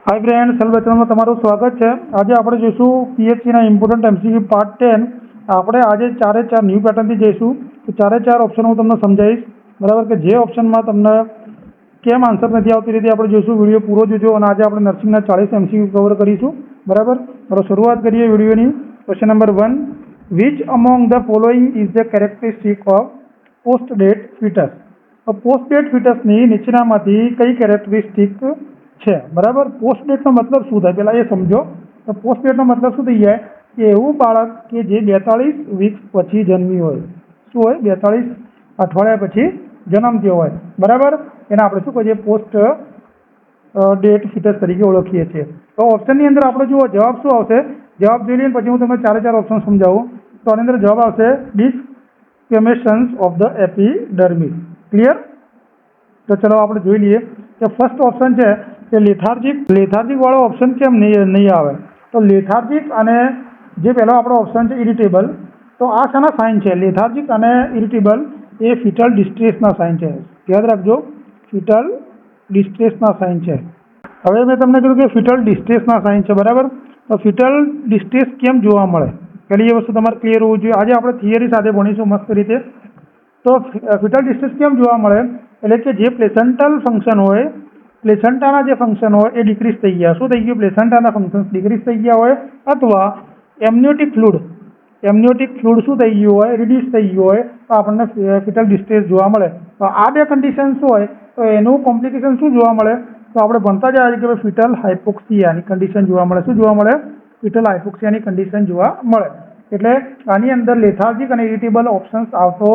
Hi friends, self channel में तमारू स्वागत है। आज आप जोशू पीएचसी इम्पोर्टન્ટ एमसीक्यू पार्ट 10। आप आज चारे चार न्यू पेटर्न थी जईशू। तो चारे चार ऑप्शन हूँ तमने समझाईश बराबर के जे ऑप्शन में तमने केम आंसर नहीं आती रीते आप जोशू। वीडियो पूरो जोजो। और आज आप नर्सिंग 40 एमसीक्यू कवर करीशू बराबर। तो शुरुआत करिए वीडियो की। Question number 1, which among the following is the characteristic of post date fetus. Post date fetus नीचेनामांथी कई कैरेक्टरिस्टिक है बराबर। पोस्ट डेट नो मतलब शू थाय पहला ये समझो। तो पोस्ट डेट नो मतलब शू थई जाय कि एवं बाळक के जे 42 वीक्स पछी जन्मी होय। शुं होय? 42 अठवाडिया पछी जन्म थयो होय बराबर। एने आपणे शुं कहीए? पोस्ट डेट फीटस तरीके ओळखीए छीए। तो ऑप्शन नी अंदर आपणे जुओ जवाब शुं आवशे। जवाब जोई लईए पछी हुं तमने चारे चार ऑप्शन समजावुं। तो आनी अंदर जवाब आवशे डिस्कमेशन्स ऑफ द एपिडर्मिस। क्लियर? तो चलो आपणे जोई लईए कि फर्स्ट ऑप्शन है कि लेथार्जिक वाळो ऑप्शन केम नहीं आवे। तो लेथार्जिक अने जे पहलो आपणो ऑप्शन है इरिटेबल। तो आ शाना साइन है? लेथार्जिक अने इरिटेबल ए फीटल डिस्ट्रेसना साइन है। याद रखजो, फीटल डिस्ट्रेसना साइन है। हवे मैं तमने कीधुं कि फीटल डिस्ट्रेसना साइन है बराबर। तो फीटल डिस्ट्रेस केम जोवा मळे पहली ए वस्तु तमारे क्लियर होवुं जोईए। आज आपणे थियरी साथे भणीशुं मस्त रीते। तो फीटल डिस्ट्रेस केम जोवा मळे एटले के जे प्लेसेंटल फंक्शन होय, प्लेसेंटाना जे फंक्शन होय ए डिक्रीज थई गया। शुं थई गयुं? प्लेसेंटाना फंक्शन डिक्रीज थई गया होय अथवा एमनियोटिक फ्लूइड शुं थई गयुं होय? रिड्यूस थई गयुं होय। तो आपणने फीटल डिस्ट्रेस जोवा मळे। तो आ बे कंडीशन होय तो एनुं कॉम्प्लिकेशन शुं जोवा मळे? तो आपणे भणता ज आवीए कि फीटल हाइपोक्सियानी कंडीशन जोवा मळे। शुं जोवा मळे? फीटल हाइपोक्सियानी कंडीशन जोवा मळे। एटले आनी अंदर लेथार्जिक अने इरिटेबल ऑप्शन्स आवतो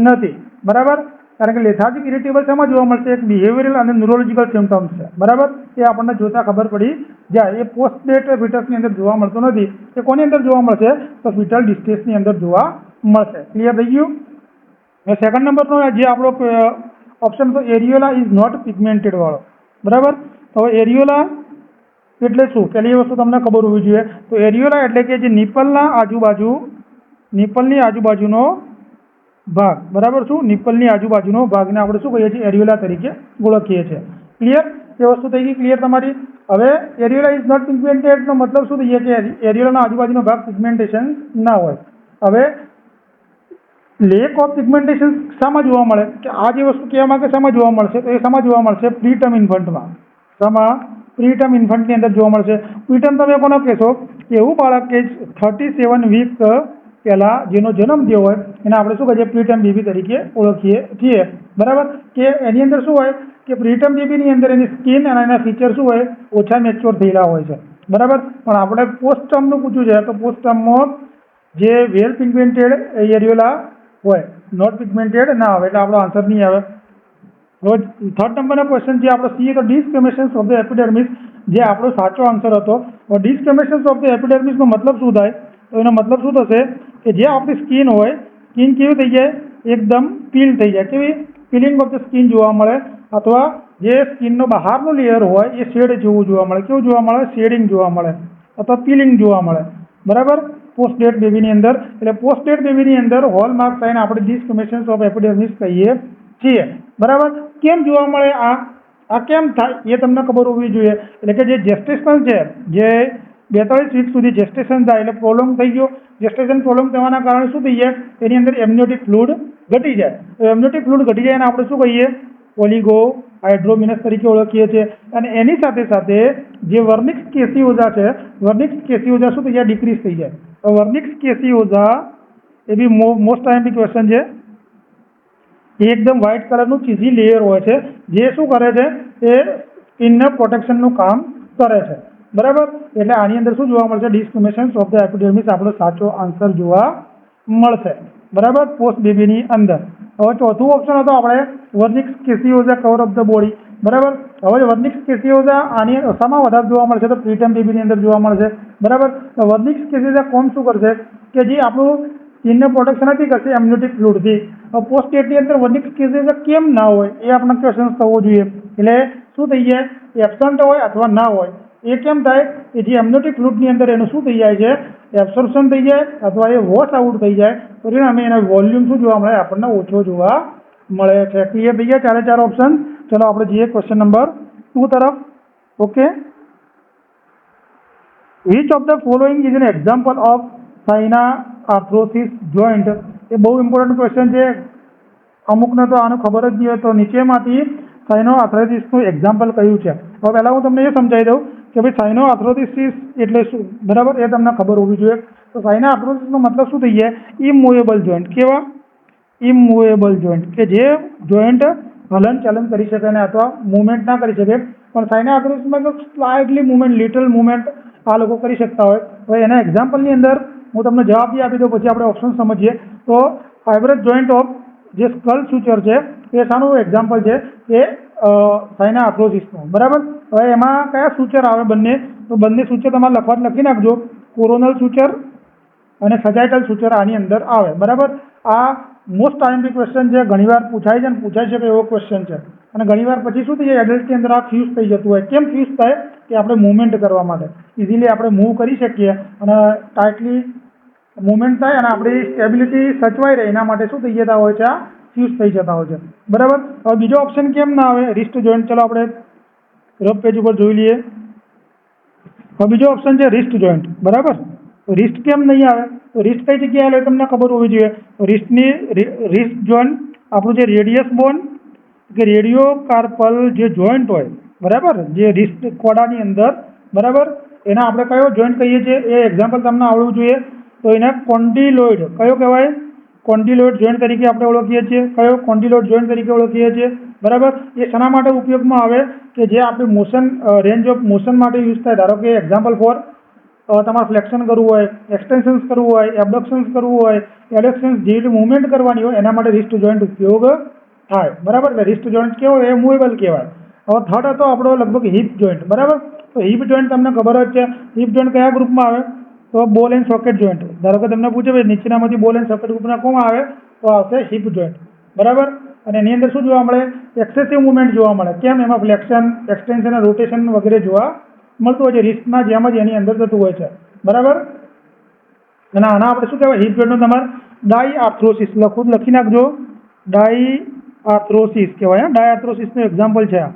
नथी बराबर। कारण कि लेथार्जिक इरिटेबल शेमां जोवा मळशे? एक बिहेवियरल अने न्यूरोलॉजिकल सिम्पटम्स है बराबर। ए आपणने जोता खबर पड़ी जाए। ए पोस्ट डेट फीटसनी अंदर जोवा मळतो नथी। ए कोनी अंदर जोवा मळशे? तो फीटल डिस्ट्रेसनी अंदर जोवा मळशे। क्लियर थई गयुं? सेकंड नंबरनो जे आपणो ऑप्शन तो एरियोला इज नॉट पिगमेंटेड वाळो बराबर। तो एरियोला एटले शुं? पहली वस्तु तमने खबर होवी जोईए। तो एरियोला एटले के जे निपलनी आजुबाजुनो भाग बराबर। शू? निपलनी आजुबाजुनो भाग ने आपणे शुं कहीए छीए? एरियोला तरीके ओळखीए छीए। क्लियर? ये वस्तु थई गई क्लियर तमारी। हवे एरियोला इज नॉट पिगमेंटेड नो मतलब शुं थईए कि एरियोलाना आजुबाजुनो भाग पिगमेंटेशन ना होय। हवे लेक ऑफ पिगमेंटेशन शामां जोवा मळे? कि आ जे वस्तु कहेवा मांगे शामां जोवा मळशे? तो ए शामां जोवा मळशे? प्रीटर्म इन्फंटमां। शामां? प्रीटर्म इन्फंटनी अंदर जोवा मळशे। प्रीटर्म तमे कोने कहेशो? कि एवुं बाळक के 37 वीक पहला जेनो जन्म थयो होय एने आपणे शुं कहीए? प्रीटर्म बेबी तरीके ओळखीए छीए बराबर। के एनी अंदर शुं होय कि प्रीटर्म बेबीनी अंदर एनी स्किन अने एना फीचर शुं होय? ओछा मेच्योर थयेला होय छे बराबर। पण आपणे पोस्ट टर्मनुं पूछ्युं छे तो पोस्ट टर्ममां जे वेल पिगमेंटेड एरियोला होय, नॉट पिगमेंटेड ना होय। એટલે આપણો આન્સર નહીં આવે। थर्ड नंबरનો क्वेश्चन જે આપણે સીએ તો डिस्कमेशन्स ऑफ द एपिडर्मिस જે આપણો સાચો આન્સર હતો। और डिस्कमेशन्स ऑफ द एपिडर्मिसનો मतलब શું થાય? तो એનો मतलब શું થશે કે જે આપણી સ્કિન હોય, સ્કિન કેવી થઈ જાય? એકદમ પીલ થઈ જાય। કેવી? પીલિંગ ઓફ ધ સ્કિન જોવા મળે। અથવા જે સ્કિનનો બહારનો લેયર હોય એ શેડ જેવું જોવા મળે। કેવું જોવા મળે? શેડિંગ જોવા મળે અથવા પીલિંગ જોવા મળે બરાબર। पोस्ट डेट बेबी अंदर એટલે पोस्ट डेट बेबी अंदर हॉलमार्क साइन આપણે डिस्कमेशन्स ऑफ एपिडर्मिस कहीए छीए बराबर। केम जोवा मळे? आ केम थाय ए तमने खबर होवी जोईए। એટલે કે જે જેસ્ટેશન છે, જે 42 वीक सुधी जेस्टेशन थाय એટલે प्रोलोंग थई गयो। जेस्टेशन प्रोलोंग थवाना कारणे शुं थई जाय? एनी अंदर एमनियोटिक फ्लूइड घटी जाय। तो एमनियोटिक फ्लूइड घटी जाय અને આપણે શું કહીએ? ઓલિગો हाइड्रोमिनस तरीके ओळखीए छीए। અને એની સાથે સાથે જે વર્નિક્સ કેસિયોઝા છે, વર્નિક્સ કેસિયોઝા શું થઈ જાય? डिक्रीज થઈ જાય। तो वर्निक्स केसियोजा ए भी मोस्ट टाइम क्वेश्चन है। एकदम व्हाइट कलर नु चीजी लेयर होय छे जे शुं करे छे? ए स्किन ने प्रोटेक्शन नु काम करे छे बराबर। એટલે આની અંદર શું જોવા મળશે? डिस्कमेशन्स ऑफ द एपिडर्मिस આપણો સાચો આન્સર જોવા મળશે બરાબર। પોસ્ટ બેબીની અંદર। હવે ચોથું ઓપ્શન હતો આપણે વર્નિક્સ કેસિયોઝા કવર ઓફ ધ બોડી बराबर। હવે વર્નિક્સ કેસિયોઝા આની શામાં વધારે જોવા મળશે? તો પ્રીટર્મ બેબીની અંદર જોવા મળશે બરાબર। તો વર્નિક્સ કેસિયોઝા કોમ શું કરશે કે જે આપણું સ્કિનને પ્રોટેક્શન નથી કરશે એમનિયોટિક ફ્લૂઇડથી। પોસ્ટ ડેટની અંદર વર્નિક્સ કેસિયોઝા કેમ ના હોય એ આપણને ક્વેશ્ચન થવો જોઈએ। એટલે શું થઈ જાય? એબસન્ટ હોય અથવા ના હોય। એ કેમ થાય? કે જે એમનિયોટિક ફ્લૂઇડની અંદર એનું શું થઈ જાય છે? એબ્સોર્પ્શન થઈ જાય અથવા એ વોશ આઉટ થઈ જાય। પરિણામે એનો વોલ્યુમ શું જોવા મળે? આપણને ઓછો જોવા મળે છે। ક્લિયર થઈ ગયા ચારે ચાર ઓપ્શન। चलो આપણે જઈએ क्वेश्चन नंबर 2 तरफ। Okay, which of the following is an example of synarthrosis joint? એ બહુ ઇમ્પોર્ટન્ટ ક્વેશ્ચન છે. અમુકને તો આનું ખબર જ નહીં હોય. તો નીચેમાંથી સાઇનોઆર્થ્રાઇટિસનું એક્ઝામ્પલ કયું છે? હવે પહેલાં હું તમને એ સમજાવી દઉં કે ભાઈ સાઇનોઆર્થ્રોસિસ એટલે શું, બરાબર? એ તમને ખબર હોવી જોઈએ. તો સાઇનોઆર્થ્રોસિસનો મતલબ શું થઈ જાય? Immovable joint. કેવા? ઇમૂવેબલ જોઈન્ટ, કે જે જોઈન્ટ હલન ચલન કરી શકે ને અથવા મુવમેન્ટ ના કરી શકે. પણ સાઇનોઆર્થ્રોસિસમાં તો સ્લાઇટલી મુવમેન્ટ, લિટલ મુવમેન્ટ આ લોકો કરી શકતા હોય. હવે એના એક્ઝામ્પલની અંદર હું તમને જવાબ આપી દઉં, પછી આપણે ઓપ્શન સમજીએ. તો ફાઇબ્રસ જોઈન્ટ ઓફ જે સ્કલ સુચર છે એ શાનું એક્ઝામ્પલ છે? એ સાઇનોઆર્થ્રોસિસનું, બરાબર? હવે એમાં કયા સુચર આવે? બંને. તો બંને સુચર તમારે લખી નાખજો. કોરોનલ સુચર અને સજાઇટલ સુચર આની અંદર આવે, બરાબર? આ મોસ્ટ આઈએમપી ક્વેશ્ચન છે, ઘણીવાર પૂછાય છે અને પૂછાઈ શકે એવો ક્વેશ્ચન છે. અને ઘણીવાર પછી શું થઈ જાય, એડલ્ટની અંદર આ ફ્યુઝ થઈ જતું હોય. કેમ ફ્યુઝ થાય? કે આપણે મૂવમેન્ટ કરવા માટે ઇઝીલી આપણે મૂવ કરી શકીએ અને ટાઇટલી મૂવમેન્ટ થાય અને આપણી સ્ટેબિલિટી સચવાઈ રહે એના માટે શું થઈ જતા હોય છે? આ ફ્યુઝ થઈ જતા હોય છે, બરાબર? હવે બીજો ઓપ્શન કેમ ના આવે? Wrist joint. ચલો આપણે રફ પેજ ઉપર જોઈ લઈએ. હવે બીજો ઓપ્શન છે રિસ્ટ જોઈન્ટ, બરાબર? તો રિસ્ટ કેમ નહીં આવે? તો રિસ્ટ કઈ જગ્યાએ આવે તમને ખબર હોવી જોઈએ. રિસ્ટ જોઈન્ટ આપણું જે રેડિયસ બોન કે રેડિયોકાર્પલ જે જોઈન્ટ હોય, બરાબર, જે રિસ્ટ કોડાની અંદર, બરાબર, એના આપણે કયો જોઈન્ટ કહીએ છીએ? એ એક્ઝામ્પલ તમને આવડવું જોઈએ. તો એને કોન્ડિલોઇડ કયો કહેવાય? કોન્ડિલોઇડ જોઈન્ટ તરીકે આપણે ઓળખીએ છીએ. કયો? કોન્ડિલોઇડ જોઈન્ટ તરીકે ઓળખીએ છીએ, બરાબર? એ શેના માટે ઉપયોગમાં આવે? કે જે આપણે મોશન, રેન્જ ઓફ મોશન માટે યુઝ થાય. ધારો કે એક્ઝામ્પલ ફોર તમારે ફ્લેક્શન કરવું હોય, એક્સટેન્શન્સ કરવું હોય, એબડક્શન્સ કરવું હોય, એડક્શન્સ જેવી મૂવમેન્ટ કરવાની હોય એના માટે રિસ્ટ જોઈન્ટ ઉપયોગ થાય, બરાબર? એટલે રિસ્ટ જોઈન્ટ કેવો? એ મૂવેબલ કહેવાય. હવે થર્ડ હતો આપણો લગભગ હિપ જોઈન્ટ, બરાબર? તો હિપ જોઈન્ટ તમને ખબર જ છે. હિપ જોઈન્ટ કયા ગ્રુપમાં આવે? તો બોલ એન્ડ સોકેટ જોઈન્ટ. ધારો કે તમને પૂછે ભાઈ નીચેનામાંથી બોલ એન્ડ સોકેટ ગ્રુપના કોમાં આવે? તો આવશે હિપ જોઈન્ટ, બરાબર? અને એની અંદર શું જોવા મળે? એક્સેસિવ મુવમેન્ટ જોવા મળે. કેમ? એમાં ફ્લેક્શન, એક્સટેન્શન અને રોટેશન વગેરે જોવા મળતું હોય છે. રિસ્ટના જેમ જ એની અંદર થતું હોય છે, બરાબર? અને આના આપણે શું કહેવાય? હિપ જોઈન્ટનું તમારે ડાયઆર્થ્રોસિસ લખી નાખજો. ડાયઆર્થ્રોસિસ કહેવાય. ડાયઆર્થ્રોસિસનું એક્ઝામ્પલ છે આ.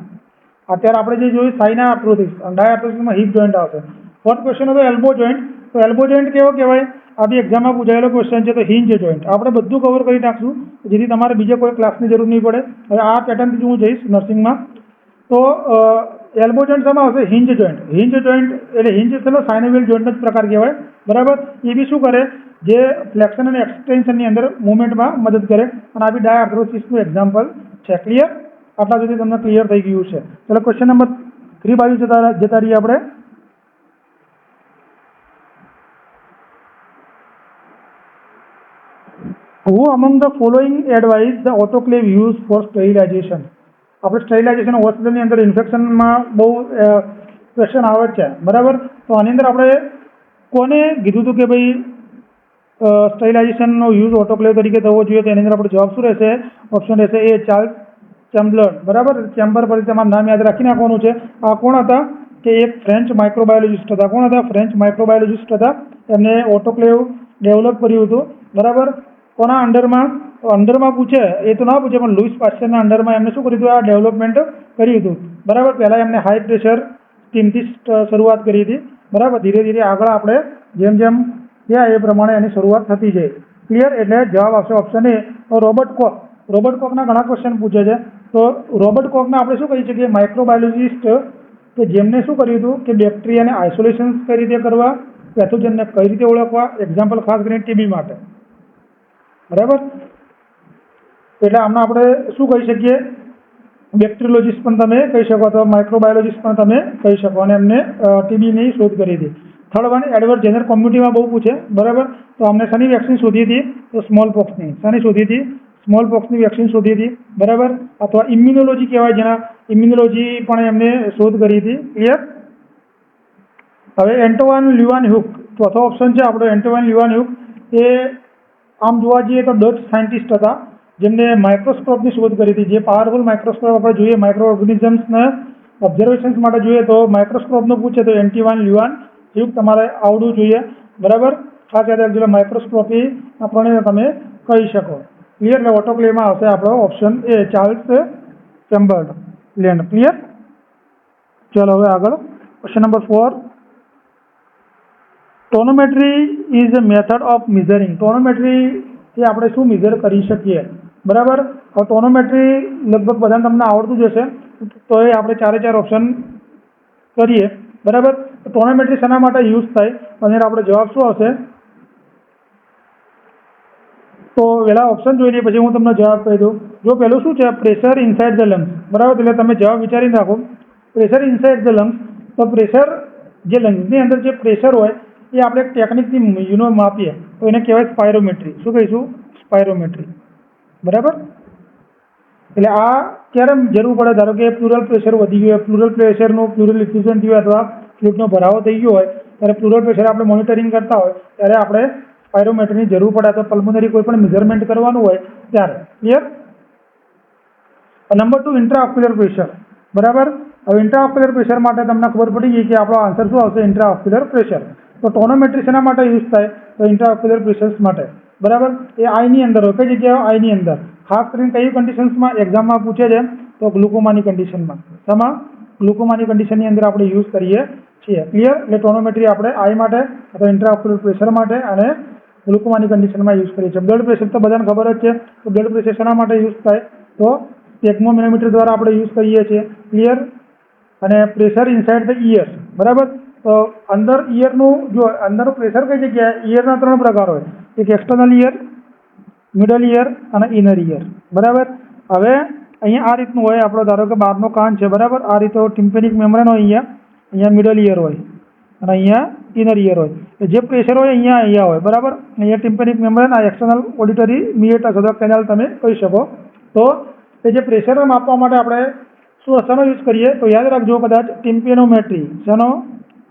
અત્યારે આપણે જે જોયું સાઇનોઆર્થ્રોસિસ, ડાયઆર્થ્રોસિસમાં હિપ જોઈન્ટ આવશે. ફોર્થ ક્વેશ્ચન હતો એલ્બો જોઈન્ટ. તો એલ્બો જોઈન્ટ કેવો કહેવાય? આ બી એક્ઝામમાં પૂછાયેલો ક્વેશ્ચન છે. તો હિંજ જોઈન્ટ આપણે બધું કવર કરી નાખશું જેથી તમારે બીજા કોઈ ક્લાસની જરૂર નહીં પડે. હવે આ પેટર્નથી હું જઈશ નર્સિંગમાં. તો એલ્બો જોઈન્ટ શેમાં આવશે? Hinge joint. હિંજ જોઈન્ટ એટલે હિંજ એટલે સાઇનોવિયલ જોઈન્ટનો જ પ્રકાર કહેવાય, બરાબર? એ બી શું કરે? જે ફ્લેક્શન અને એક્સટેન્શનની અંદર મુવમેન્ટમાં મદદ કરે. અને આ બી ડાયઆર્થ્રોસિસનું એક્ઝામ્પલ છે. ક્લિયર? આટલા સુધી તમને ક્લિયર થઈ ગયું છે. ચલો ક્વેશ્ચન નંબર 3 બાજુ જતા રહીએ આપણે. Who among the following advised the autoclave use for sterilization? આપણે સ્ટેરિલાઇઝેશન હોસ્પિટલની અંદર ઇન્ફેક્શનમાં બહુ ક્વેશ્ચન આવે છે, બરાબર? તો આની અંદર આપણે કોને કીધું હતું કે ભાઈ સ્ટેરિલાઇઝેશનનો યુઝ ઓટોક્લેવ તરીકે થવો જોઈએ? તો એની અંદર આપણે જવાબ શું રહેશે? ઓપ્શન રહેશે એ, ચાર્લ્સ ચેમ્બલર, બરાબર? ચેમ્બર પર તમારું નામ યાદ રાખી નાખવાનું છે. આ કોણ હતા? કે એક ફ્રેન્ચ માઇક્રોબાયોલોજિસ્ટ હતા. કોણ હતા? ફ્રેન્ચ માઇક્રોબાયોલોજિસ્ટ હતા. એમને ઓટોક્લેવ ડેવલપ કર્યું હતું, બરાબર? કોના અંડરમાં? અંડરમાં પૂછે એ તો ના પૂછે, પણ લુઈસ પાસ્ચરના અંડરમાં એમને શું કર્યું હતું? આ ડેવલપમેન્ટ કર્યું હતું, બરાબર? પહેલાં એમને હાઈ પ્રેશર સ્ટીમથી શરૂઆત કરી હતી, બરાબર? ધીરે ધીરે આગળ આપણે જેમ જેમ ગયા એ પ્રમાણે એની શરૂઆત થતી જાય. ક્લિયર? એટલે જવાબ આવશે option A. Robert Koch. Robert કોકના ઘણા ક્વેશ્ચન પૂછે છે. તો રોબર્ટ કોકને આપણે શું કહી શકીએ? માઇક્રોબાયોલોજિસ્ટ કે જેમને શું કર્યું હતું કે બેક્ટેરિયાને આઇસોલેશન કઈ રીતે કરવા, પેથોજનને કઈ રીતે ઓળખવા. એક્ઝામ્પલ ખાસ કરીને ટીબી માટે, બરાબર? એટલે આમને આપણે શું કહી શકીએ? બેક્ટેરિયોલોજિસ્ટ પણ તમે કહી શકો, અથવા માઇક્રોબાયોલોજિસ્ટ પણ તમે કહી શકો. અને એમને ટીબીની શોધ કરી હતી. થર્ડ વન એડવર્ડ જેનર કોમ્યુનિટીમાં બહુ પૂછે, બરાબર? તો અમને શની વેક્સિન શોધી હતી? તો સ્મોલ પોક્સની. શની શોધી હતી? સ્મોલ પોક્સની વેક્સિન શોધી હતી, બરાબર? અથવા ઇમ્યુનોલોજી કહેવાય, જેના ઇમ્યુનોલોજી પણ એમને શોધ કરી હતી. ક્લિયર? હવે એન્ટોવાન લ્યુવાન હ્યુક, ચોથો ઓપ્શન છે આપણો. એન્ટોવાન લ્યુવાન હ્યુક એ આમ જોવા જઈએ તો ડચ સાયન્ટિસ્ટ હતા જેમને માઇક્રોસ્કોપની શોધ કરી હતી. જે પાવરફુલ માઇક્રોસ્કોપ આપણે જોઈએ માઇક્રો ઓર્ગેનિઝમ્સને ઓબ્ઝર્વેશન્સ માટે જોઈએ તો માઇક્રોસ્કોપનું પૂછે તો એન્ટોવાન લ્યુવાન હ્યુક તમારે આવડવું જોઈએ, બરાબર? ખાસ યાદ રાખજો. માઇક્રોસ્કોપી આપણને તમે કહી શકો. ક્લિયર? એટલે ઓટોક્લેવમાં આવશે આપણો option A, Charles Chamberland. Clear? ચલો હવે આગળ question number 4. Tonometry is a method of measuring. Tonometry એ આપણે શું મેઝર કરી શકીએ, બરાબર. હવે ટોનોમેટ્રી લગભગ બધાને તમને આવડતું જ હશે, તો એ આપણે ચારે ચાર ઓપ્શન કરીએ, બરાબર. ટોનોમેટ્રી શેના માટે યુઝ થાય અને આપણે જવાબ શું આવશે, તો પહેલા ઓપ્શન જોઈ લઈએ પછી હું તમને જવાબ કહી દઉં. જો પહેલું શું છે, પ્રેશર ઇનસાઇડ ધ લંગ્સ, બરાબર. એટલે તમે જવાબ વિચારીને રાખો. પ્રેશર ઇનસાઇડ ધ લંગ્સ, તો પ્રેશર જે લંગ્સની અંદર જે પ્રેશર હોય એ આપણે એક ટેકનિકથી માપીએ તો એને કહેવાય સ્પાયરોમેટ્રી. શું કહીશું? સ્પાયરોમેટ્રી, બરાબર. એટલે આ ક્યારે જરૂર પડે, ધારો કે પ્લુરલ પ્રેશર વધી ગયું હોય, પ્લુરલ પ્રેશરનું પ્લુરલ ઇફ્યુઝન થયું અથવા ફ્લુઇડનો ભરાવો થઈ ગયો હોય, ત્યારે પ્લુરલ પ્રેશર આપણે મોનિટરિંગ કરતા હોય ત્યારે આપણે સ્પાયરોમેટ્રીની જરૂર પડે. તો પલ્મોનરી કોઈ પણ મેઝરમેન્ટ કરવાનું હોય ત્યારે. ક્લિયર? નંબર 2, ઇન્ટ્રાઓક્યુલર પ્રેશર, બરાબર. હવે ઇન્ટ્રાઓક્યુલર પ્રેશર માટે તમને ખબર પડી ગઈ કે આપણો આન્સર શું આવશે, ઇન્ટ્રાઓક્યુલર પ્રેશર. તો ટોનોમેટ્રી શેના માટે યુઝ થાય, તો ઇન્ટ્રાઓક્યુલર પ્રેશર્સ માટે, બરાબર. એ આઈની અંદર હોય. કઈ જગ્યાએ? આઈની અંદર. ખાસ કરીને કઈ કન્ડિશન્સમાં એક્ઝામમાં પૂછે છે, તો ગ્લુકોમાની કન્ડિશનમાં. શેમાં? ગ્લુકોમાની કન્ડિશનની અંદર આપણે યુઝ કરીએ છીએ. ક્લિયર? એટલે ટોનોમેટ્રી આપણે આઈ માટે અથવા ઇન્ટ્રાઓક્યુલર પ્રેશર માટે અને ગ્લુકોમાની કન્ડિશનમાં યુઝ કરીએ છીએ. બ્લડ પ્રેશર તો બધાને ખબર જ છે. તો બ્લડ પ્રેશર શેના માટે યુઝ થાય, તો ટેગ્મોમેનોમીટર દ્વારા આપણે યુઝ કરીએ છીએ. ક્લિયર? અને પ્રેશર ઇનસાઇડ ધ ઇયર, બરાબર. તો અંદર ઇયરનું, જો અંદરનું પ્રેશર કઈ જગ્યાએ, ઇયરના 3 પ્રકાર હોય. એક એક્સટર્નલ ઇયર, મિડલ ઇયર અને ઇનર ઇયર, બરાબર. હવે અહીંયા આ રીતનું હોય. આપણો ધારો કે બહારનો કાન છે, બરાબર. આ રીતે ટિમ્પેનિક મેમ્બ્રેન હોય, અહીંયા મિડલ ઇયર હોય અને અહીંયા ઇનર ઇયર હોય. જે પ્રેશર હોય અહીંયા હોય, બરાબર. અહીંયા ટિમ્પેનિક મેમ્બ્રેન, આ એક્સટર્નલ ઓડિટરી મિએટસ અથવા કેનાલ તમે કહી શકો. તો એ જે પ્રેશર માપવા માટે આપણે શેનો યુઝ કરીએ, તો યાદ રાખજો કદાચ ટિમ્પેનોમેટ્રી. શેનો?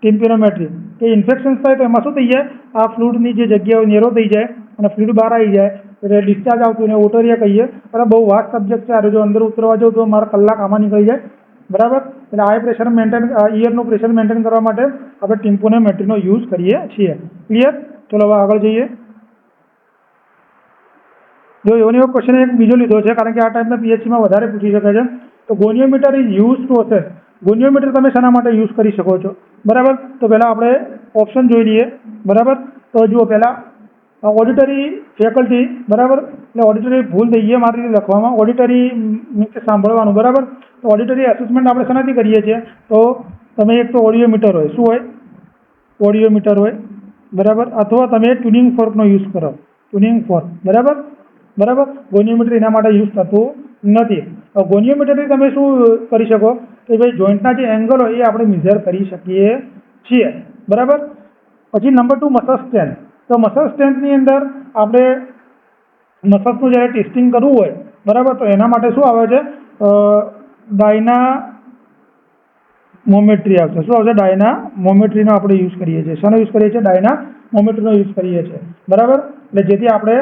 ટિમ્પેનોમેટ્રી. કે ઇન્ફેક્શન થાય તો એમાં શું થઈ જાય, આ ફ્લુઇડની જે જગ્યાઓ નેરો થઈ જાય અને ફ્લુઇડ બહાર આવી જાય, એટલે ડિસ્ચાર્જ આવતું એને ઓટોરિયા કહીએ. બરાબર. બહુ વાસ્ટ સબ્જેક્ટ છે આ. જો અંદર ઉતરવા જાઉં તો મારા કલાક આમાં નીકળી જાય, બરાબર. એટલે આ પ્રેશર મેન્ટેન, ઇયરનું પ્રેશર મેન્ટેન કરવા માટે આપણે ટિમ્પેનોમેટ્રીનો યુઝ કરીએ છીએ. ક્લિયર? ચલો હવે આગળ જઈએ. જો એવો ક્વેશ્ચન એક બીજો લીધો છે, કારણ કે આ ટાઈપના પીએચસીમાં વધારે પૂછી શકે છે. તો ગોનિયોમીટર ઇઝ યુઝ ટુ અસેસ. ગોનિયોમીટર તમે શેના માટે યુઝ કરી શકો છો, બરાબર. તો પહેલાં આપણે ઓપ્શન જોઈ લઈએ, બરાબર. તો જુઓ પહેલાં ઓડિટરી ફેકલ્ટી, બરાબર. એટલે ઓડિટરી ભૂલ થઈ ગઈ મારી રીતે લખવામાં. ઓડિટરી મીન્સ સાંભળવાનું, બરાબર. તો ઓડિટરી એસેસમેન્ટ આપણે શેનાથી કરીએ છીએ, તો તમે એક તો ઓડિયોમીટર હોય. શું હોય? ઓડિયોમીટર હોય, બરાબર. અથવા તમે ટ્યુનિંગ ફોર્કનો યુઝ કરો, ટ્યુનિંગ ફોર્ક, બરાબર. બરાબર. ગોનિયોમીટર એના માટે યુઝ થતું નથી. ગોનિયોમીટરથી તમે શું કરી શકો, કે ભાઈ જોઈન્ટના જે એંગલ હોય એ આપણે મેઝર કરી શકીએ છીએ, બરાબર. પછી નંબર 2, મસલ સ્ટ્રેન્થ. તો મસલ સ્ટ્રેન્થની અંદર આપણે મસલ્સનું જ્યારે ટેસ્ટિંગ કરવું હોય, બરાબર, તો એના માટે શું આવે છે, ડાયનામોમેટ્રી આવશે. શું આવશે? ડાયનામોમેટ્રીનો આપણે યુઝ કરીએ છીએ. શાનો યુઝ કરીએ છીએ? ડાયનામોમેટ્રીનો યુઝ કરીએ છીએ, બરાબર. એટલે જેથી આપણે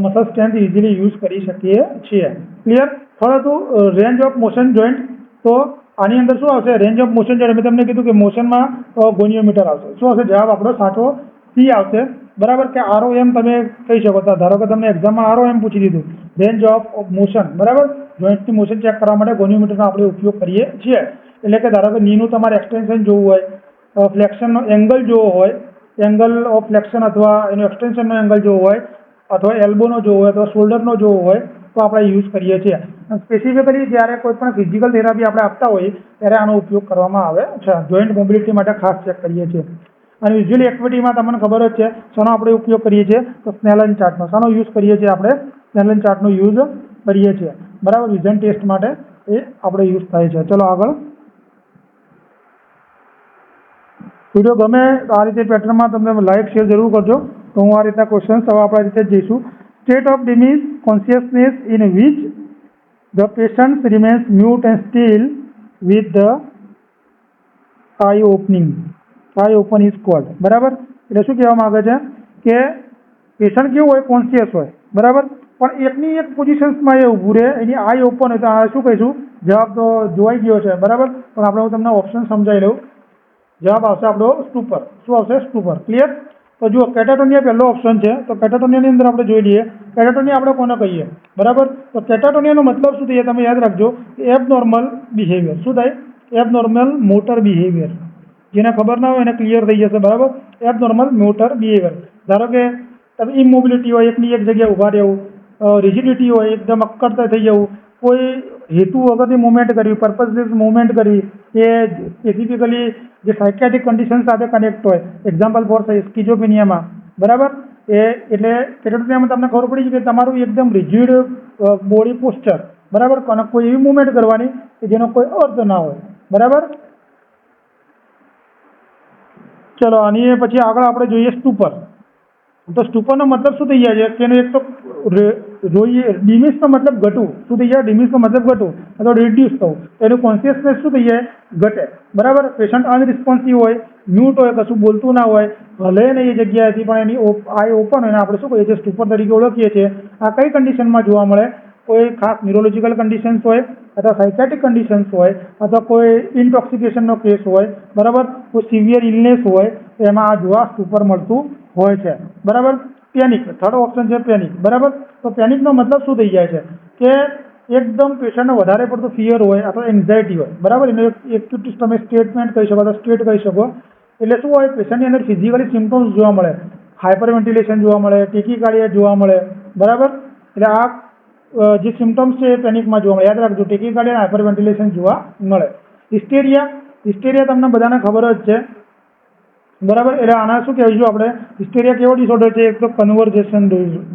મસલ સ્ટ્રેન્થ ઇઝીલી યુઝ કરી શકીએ છીએ. ક્લિયર? પરંતુ રેન્જ ઓફ મોશન જોઈન્ટ, તો આની અંદર શું આવશે? Range of motion joint. મેં તમને કીધું કે મોશનમાં ગોનિયોમીટર આવશે. શું આવશે? જવાબ આપણો સાચો સી આવશે, બરાબર. કે ROM તમે કહી શકો. ધારો કે તમને એક્ઝામમાં ROM પૂછી દીધું, રેન્જ ઓફ મોશન, બરાબર. જોઈન્ટની મોશન ચેક કરવા માટે ગોનિયોમીટરનો આપણે ઉપયોગ કરીએ છીએ. એટલે કે ધારો કે નીનું તમારે એક્સટેન્શન જોવું હોય, ફ્લેક્શનનો એંગલ જોવો હોય, એંગલ ઓફ ફ્લેક્શન અથવા એનો એક્સટેન્શનનો એંગલ જોવો હોય, અથવા એલ્બોનો જોવો હોય અથવા શોલ્ડરનો જોવો હોય, તો આપણે યુઝ કરીએ છીએ. સ્પેસિફિકલી જ્યારે કોઈ પણ ફિઝિકલ થેરાપી આપણે આપતા હોઈએ ત્યારે આનો ઉપયોગ કરવામાં આવે છે. જોઈન્ટ મોબિલિટી માટે ખાસ ચેક કરીએ છીએ. અને વિઝ્યુઅલ એક્ટિવિટીમાં તમને ખબર જ છે શાનો આપણે ઉપયોગ કરીએ છીએ, તો સ્નેલન ચાર્ટનો. શાનો યુઝ કરીએ છીએ આપણે? સ્નેલન ચાર્ટનો યુઝ કરીએ છીએ, બરાબર. વિઝન ટેસ્ટ માટે એ આપણે યુઝ થાય છે. ચલો આગળ. વિડીયો ગમે તો આ રીતે પેટર્નમાં તમે લાઈક શેર જરૂર કરજો. તો હું આ રીતના ક્વેશ્ચન હવે આપણા રીતે જ જઈશું. State of diminished consciousness in which the patient remains mute and still with the eye opening. Eye open is called, બરાબર. એટલે શું કહેવા માંગે છે કે પેશન્ટ કેવું હોય? કોન્શિયસ હોય, બરાબર. પણ એકની એક પોઝિશન્સમાં એ ઊભું રહે, એની આઈ ઓપન હોય તો આ શું કહીશું? જવાબ તો જોવાઈ ગયો છે, બરાબર. પણ આપણે હું તમને ઓપ્શન સમજાવી લઉં. જવાબ આવશે આપણો સ્ટુપર. શું આવશે? સ્ટુપર. ક્લિયર? તો જુઓ, કેટાટોનિયા પહેલો ઓપ્શન છે. તો કેટાટોનિયાની અંદર આપણે જોઈ લઈએ. કેટાટોનિયા આપણે કોને કહીએ, બરાબર. તો કેટાટોનિયાનો મતલબ શું થાય તમે યાદ રાખજો, એબનોર્મલ બિહેવિયર. શું થાય? Abnormal motor behaviour. જેને ખબર ના હોય એને ક્લિયર થઈ જશે, બરાબર. એબનોર્મલ મોટર બિહેવિયર, ધારો કે તમે ઇમોબિલિટી હોય, એકની એક જગ્યાએ ઊભા રહેવું, રિજિડિટી હોય, એકદમ અક્કડતા થઈ જવું, કોઈ હેતુ વગરની મુવમેન્ટ કરવી, પર્પઝલેસ મુવમેન્ટ કરવી, એ સ્પેસિફિકલી જે સાયકેટ્રિક કન્ડિશન સાથે કનેક્ટ હોય, એક્ઝામ્પલ ફોર સ્કિઝોફ્રેનિયામાં, બરાબર. એટલે સ્કિઝોફ્રેનિયામાં તમને ખબર પડી છે કે તમારું એકદમ રિજિડ બોડી પોસ્ચર, બરાબર, કોઈ એવી મુવમેન્ટ કરવાની કે જેનો કોઈ અર્થ ના હોય, બરાબર. ચલો આની પછી આગળ આપણે જોઈએ સ્ટુપર. તો સ્ટુપરનો મતલબ શું થઈ જાય છે કે એનો એક તો જોઈએ ડિમિસનો મતલબ ઘટવું, શું થઈ જાય, ડિમિસનો મતલબ ઘટવું અથવા રિડ્યુસ થવું, એનું કોન્શિયસનેસ શું થઈ જાય, ઘટે, બરાબર. પેશન્ટ અનરિસ્પોન્સિવ હોય, મ્યુટ હોય, કશું બોલતું ના હોય, ભલે ને એ જગ્યાએથી પણ એની આઈ ઓપન હોય, આપણે શું કહીએ છીએ, સ્ટુપર તરીકે ઓળખીએ છીએ. આ કઈ કન્ડિશનમાં જોવા મળે, કોઈ ખાસ ન્યુરોલોજીકલ કન્ડિશન્સ હોય અથવા સાયકેટ્રિક કન્ડિશન્સ હોય અથવા કોઈ ઇન્ટોક્સિકેશનનો કેસ હોય, બરાબર, કોઈ સિવિયર ઇલનેસ હોય, એમાં આ જોવા સ્ટુપર મળતું હોય છે, બરાબર. પેનિક, થર્ડ ઓપ્શન છે પેનિક, બરાબર. તો પેનિકનો મતલબ શું થઈ જાય છે કે એકદમ પેશન્ટને વધારે પડતું ફિયર હોય અથવા એન્ઝાયટી હોય, બરાબર. એનો એક તમે સ્ટેટમેન્ટ કહી શકો અથવા સ્ટેટ કહી શકો. એટલે શું હોય, પેશન્ટની અંદર ફિઝિકલી સિમ્ટમ્સ જોવા મળે, હાઇપર વેન્ટિલેશન જોવા મળે, ટેકીકાર્ડિયા જોવા મળે, બરાબર. એટલે આ જે સિમ્ટમ્સ છે એ પેનિકમાં જોવા મળે, યાદ રાખજો, ટેકીકાર્ડિયા અને હાઇપર વેન્ટિલેશન જોવા મળે. હિસ્ટેરિયા તમને બધાને ખબર જ છે, બરાબર. એટલે આના શું કહેવાય, આપણે હિસ્ટેરિયા કેવો ડિસઓર્ડર છે, એક તો કન્વર્જેશન,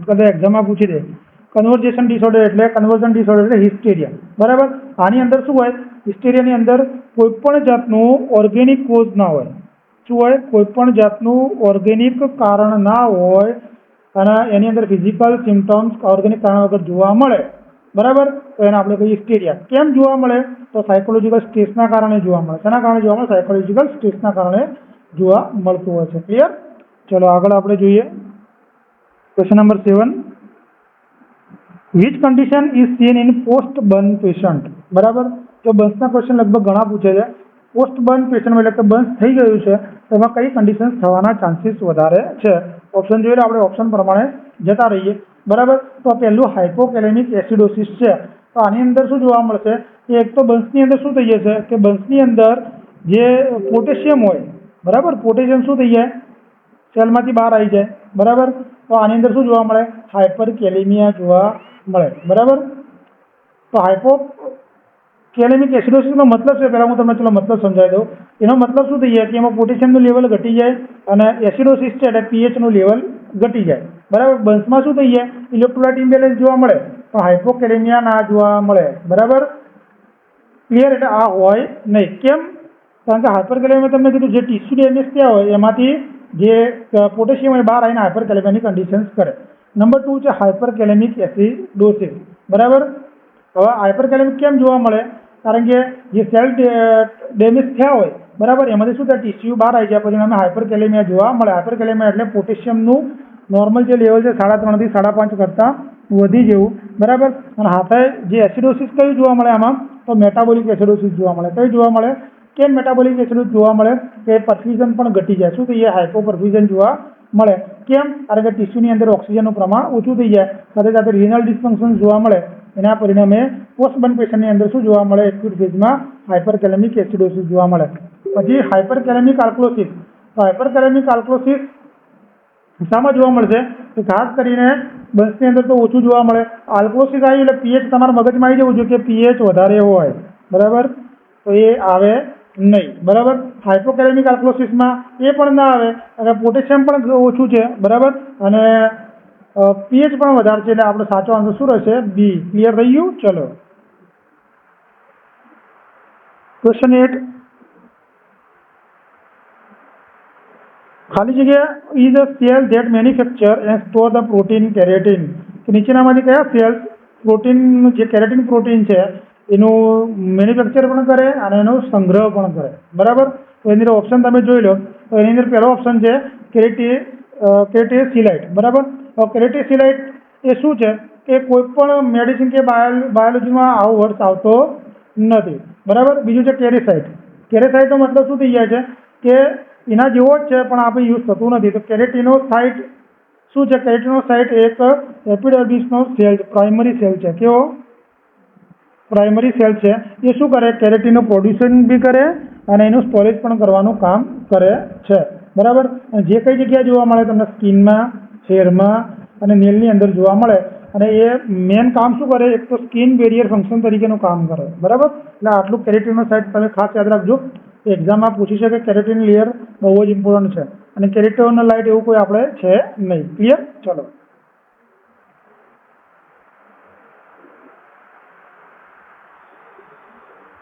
કદાચ એક્ઝામમાં પૂછી દે, કન્વર્જેશન ડિસઓર્ડર એટલે કન્વર્ઝન ડિસઓર્ડર એટલે હિસ્ટેરિયા, બરાબર. આની અંદર શું હોય, હિસ્ટેરિયાની અંદર કોઈ પણ જાતનું ઓર્ગેનિક કોઝ ના હોય, શું હોય, કોઈ પણ જાતનું ઓર્ગેનિક કારણ ના હોય અને એની અંદર ફિઝિકલ સિમ્ટમ્સ ઓર્ગેનિક કારણ વગર જોવા મળે, બરાબર. તો એને આપણે કહીએ હિસ્ટેરિયા. કેમ જોવા મળે, તો સાયકોલોજીકલ સ્ટ્રેસના કારણે જોવા મળે. શેના કારણે જોવા મળે, સાયકોલોજીકલ સ્ટ્રેસના કારણે જોવા મળતું હોય છે. ક્લિયર. ચલો આગળ આપણે જોઈએ question number 7. Which condition is seen in post burn patient, બરાબર. તો બર્ન્સના ક્વેશ્ચન લગભગ ઘણા પૂછે છે. પોસ્ટ બર્ન પેશન્ટમાં એટલે કે બર્ન્સ થઈ ગયું છે, તો એમાં કઈ કન્ડિશન થવાના ચાન્સીસ વધારે છે. ઓપ્શન જોઈએ, આપણે ઓપ્શન પ્રમાણે જતા રહીએ, બરાબર. તો પહેલું હાઇપોકેલેમિક એસિડોસિસ છે. તો આની અંદર શું જોવા મળશે કે એક તો બર્ન્સની અંદર શું થઈ જશે કે બર્ન્સની અંદર જે પોટેશિયમ હોય, બરાબર, પોટેશિયમ શું થઈ જાય, સેલમાંથી બહાર આવી જાય, બરાબર. તો આની અંદર શું જોવા મળે, હાઇપરકેલેમિયા જોવા મળે, બરાબર. તો હાઇપોકેલેમિક એસિડોસિસનો મતલબ છે, પહેલા હું તમને ચલો મતલબ સમજાવી દઉં. એનો મતલબ શું થઈ જાય કે એમાં પોટેશિયમનું લેવલ ઘટી જાય અને એસિડોસિસ છે એટલે પીએચનું લેવલ ઘટી જાય, બરાબર. બર્ન્સમાં શું થઈ જાય, ઇલેક્ટ્રોલાઇટ ઇમ્બેલેન્સ જોવા મળે, પણ હાઇપોકેલેમિયા ના જોવા મળે, બરાબર. ક્લિયર. એટલે આ હોય નહીં. કેમ? કારણ કે હાઇપરકેલેમિયા તમને કીધું જે ટીસ્યુ ડેમેજ થયા હોય એમાંથી જે પોટેશિયમ હોય બહાર આવીને હાઇપરકેલેમિયાની કન્ડિશન્સ કરે. નંબર 2 છે હાઇપરકેલેમિક એસિડોસિસ, બરાબર. હવે હાઇપરકેલેમિક કેમ જોવા મળે, કારણ કે જે સેલ ડેમેજ થયા હોય, બરાબર, એમાંથી શું થાય, ટીસ્યુ બહાર આવી જાય, પછી અમે હાઇપરકેલેમિયા જોવા મળે. હાઇપરકેલેમિયા એટલે પોટેશિયમનું નોર્મલ જે લેવલ છે 3.5 થી 5.5 કરતાં વધી જવું, બરાબર. અને હાથે જે એસિડોસિસ કયું જોવા મળે આમાં, તો મેટાબોલિક એસિડોસિસ જોવા મળે. કયું જોવા મળે, કેમ મેટાબોલિક એસિડોસિસ જોવા મળે કે પરફ્યુઝન પણ ઘટી જાય, શું થઈ જાય, હાઇપોપરફ્યુઝન જોવા મળે. કેમ? કારણ કે ટીસ્યુની અંદર ઓક્સિજનનું પ્રમાણ ઓછું થઈ જાય, સાથે સાથે રિનલ ડિસફંક્શન જોવા મળે. એના પરિણામે પોસ્ટબર્ન પેશન્ટની અંદર શું જોવા મળે, એક્યુટ ફેઝમાં હાઇપરકેલેમિક એસિડોસિસ જોવા મળે. પછી હાઇપરકેલેમિક આલ્કલોસિસ. તો હાઇપરકેલેમિક આલ્કલોસિસ શામાં જોવા મળશે, તો ખાસ કરીને બર્ન્સની અંદર તો ઓછું જોવા મળે. આલ્કલોસિસ આવી એટલે પીએચ તમારા મગજમાં આવી જવું જોઈએ કે પીએચ વધારે હોય, બરાબર, તો એ આવે નહીં, બરાબર. હાઇપોકેલેમિક આલ્કલોસિસમાં એ પણ ના આવે અને પોટેશિયમ પણ ઓછું છે, બરાબર, અને પીએચ પણ વધારે છે. એટલે આપણો સાચો આન્સર શું રહેશે, બી. ક્લિયર થઈ ગયું. ચલો ક્વેશ્ચન 8. ખાલી જગ્યા is a cell that manufacture and store the protein keratin. તો નીચેનામાંથી કયા સેલ્સ પ્રોટીન, જે કેરેટીન પ્રોટીન છે એનું મેન્યુફેક્ચર પણ કરે અને એનો સંગ્રહ પણ કરે, બરાબર. તો એની અંદર ઓપ્શન તમે જોઈ લો. તો એની અંદર પહેલો ઓપ્શન છે કેરેટીસિલાઇટ, બરાબર. તો કેરેટીસિલાઇટ એ શું છે કે કોઈ પણ મેડિસિન કે બાયોલોજીમાં આવો વર્ડ આવતો નથી, બરાબર. બીજું છે કેરેસાઇટ. કેરેસાઇટનો મતલબ શું થઈ જાય છે કે એના જેવો જ છે પણ આપણે યુઝ થતું નથી. તો કેરેટિનોસાઇટ શું છે, કેરેટિનોસાઇટ એક એપિડર્મિસનો સેલ, પ્રાઇમરી સેલ છે. કેવો, પ્રાઇમરી સેલ છે એ શું કરે, કેરેટીનનું પ્રોડ્યુસન બી કરે અને એનું સ્ટોરેજ પણ કરવાનું કામ કરે છે, બરાબર. અને જે કઈ જગ્યાએ જોવા મળે તમને સ્કિનમાં, હેરમાં અને નેલની અંદર જોવા મળે. અને એ મેન કામ શું કરે, એક તો સ્કિન બેરિયર ફંક્શન તરીકેનું કામ કરે, બરાબર. એટલે આટલું કેરેટીનોસાઇટ તમે ખાસ યાદ રાખજો. એક્ઝામમાં પૂછી શકે કેરેટીન લેયર બહુ જ ઇમ્પોર્ટન્ટ છે. અને કેરેટીનોસાઇટ એવું કોઈ આપણે છે નહીં. ક્લિયર? ચલો.